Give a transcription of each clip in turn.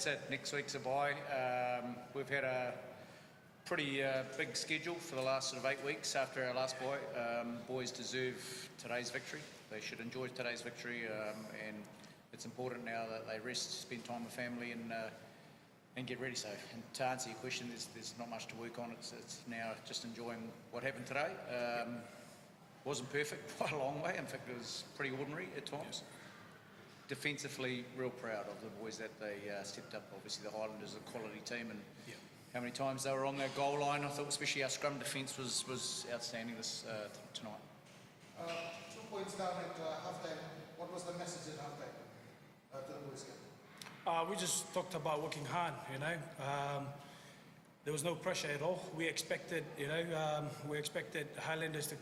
that's it. Next week's a bye. We've had a pretty big schedule for the last sort of 8 weeks after our last bye. Boys deserve today's victory. They should enjoy today's victory, and it's important now that they rest, spend time with family, and get ready. So, and to answer your question, there's not much to work on. It's now just enjoying what happened today. Wasn't perfect by a long way. In fact, it was pretty ordinary at times. Defensively, real proud of the boys that they stepped up. Obviously, the Highlanders are a quality team, and how many times they were on their goal line. I thought especially our scrum defence was outstanding this tonight. 2 points down at halftime. What was the message at halftime to the boys? We just talked about working hard, you know. There was no pressure at all. We expected, we expected Highlanders to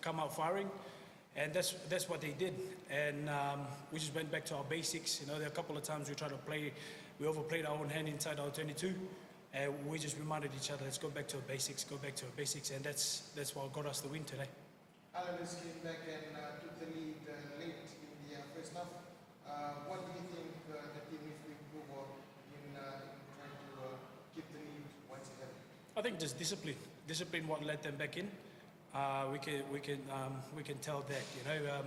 come out firing, and that's what they did. And we just went back to our basics. You know, there are a couple of times we tried to play, we overplayed our own hand inside our 22, and we just reminded each other, let's go back to our basics, and that's what got us the win today. Highlanders came back and took the lead late in the first half. What do you think the team needs to improve on in trying to keep the lead once again? I think just discipline. Discipline what led them back in. We can tell that, you know,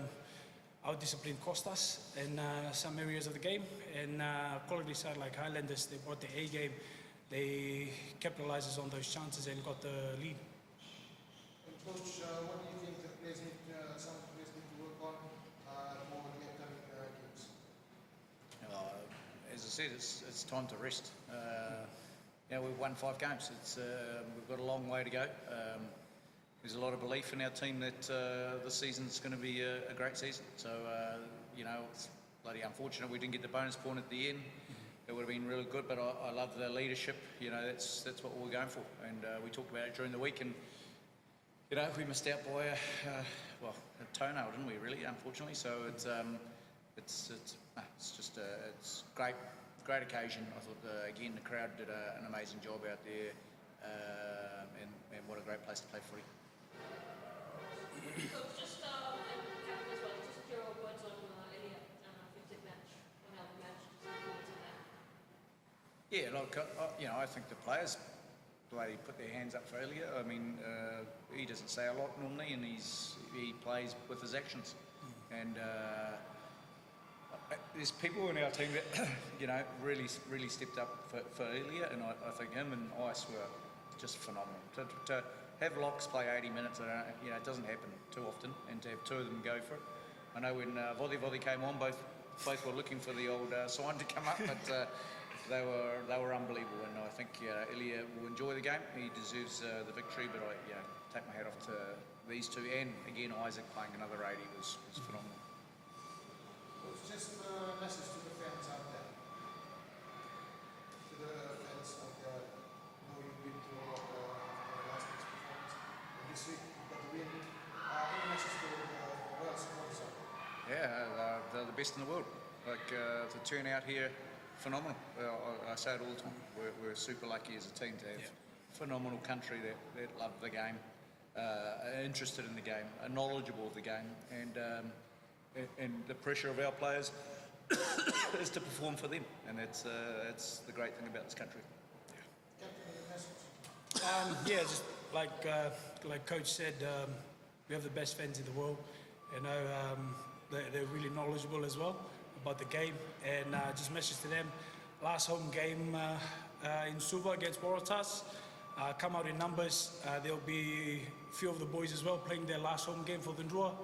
our discipline cost us in some areas of the game, and quality side like Highlanders, they brought the A game. They capitalizes on those chances and got the lead. And Coach, what do you think the players need, some players need to work on for the upcoming games? As I said, it's time to rest. We've won 5 games. We've got a long way to go. There's a lot of belief in our team that this season's going to be a great season. So, it's bloody unfortunate we didn't get the bonus point at the end. It would have been really good, but I love the leadership. You know, that's what we're going for. And we talked about it during the week, and we missed out by a toenail, didn't we? Really, unfortunately. So it's great occasion. I thought again the crowd did an amazing job out there, and what a great place to play footy. Coach, just Cameron as well, just your words on Elliot 50th match, on our match, just your words on that. Yeah, look, I think the players put their hands up for Elliot. I mean, he doesn't say a lot normally, and he plays with his actions. And there's people in our team that really stepped up for Elliot, and I think him and Ice were just phenomenal. To have Locks play 80 minutes, it doesn't happen too often, and to have 2 of them go for it. I know when Vodi came on, both were looking for the old sign to come up, but they were unbelievable, and I think Elliot will enjoy the game. He deserves the victory, but I take my hat off to these 2, and again Isaac playing another 80 was phenomenal. It's just a message to the fans out there. To the fans out there, you've been through a lot last week's performance. And this week, you've got the win. Any message to the Royal supporters out there? Yeah, they're the best in the world. Like, the turnout here, phenomenal. I say it all the time. We're super lucky as a team to have a phenomenal country that love the game, are interested in the game, are knowledgeable of the game, and the pressure of our players is to perform for them, and that's the great thing about this country. Just like Coach said, we have the best fans in the world. You know, they're really knowledgeable as well about the game, and just message to them. Last home game in Suva against Waratahs, come out in numbers. There'll be a few of the boys as well playing their last home game for the Drua.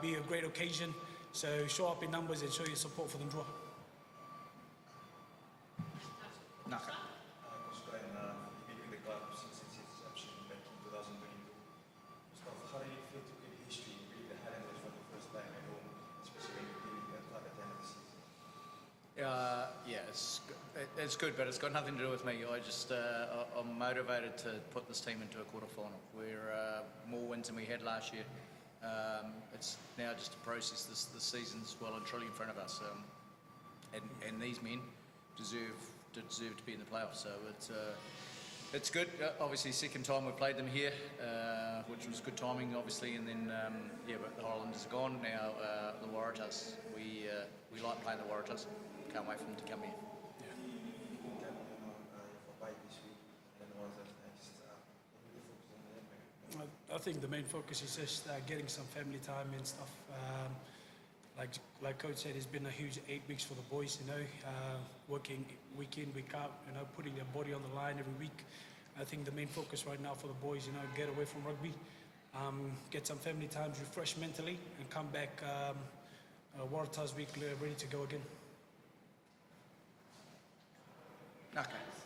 Be a great occasion, so show up in numbers and show your support for the Drua. No. Coach Brian, you've been with the club since its inception back in 2022. How do you feel to create history with the Highlanders for the first time at home, especially when you're dealing with the club at the end of the season? It's good, but it's got nothing to do with me. I'm motivated to put this team into a quarter-final. We're more wins than we had last year. It's now just to process this season's well and truly in front of us, and these men deserve to be in the playoffs. So it's good. Obviously, second time we played them here, which was good timing, obviously. And then but the Highlanders are gone now. The Waratahs. We like playing the Waratahs. Can't wait for them to come here. I think the main focus is just getting some family time and stuff. Like Coach said, it's been a huge 8 weeks for the boys, you know, working week in, week out, you know, putting their body on the line every week. I think the main focus right now for the boys, you know, get away from rugby, get some family times, refresh mentally, and come back Waratahs week ready to go again. Okay.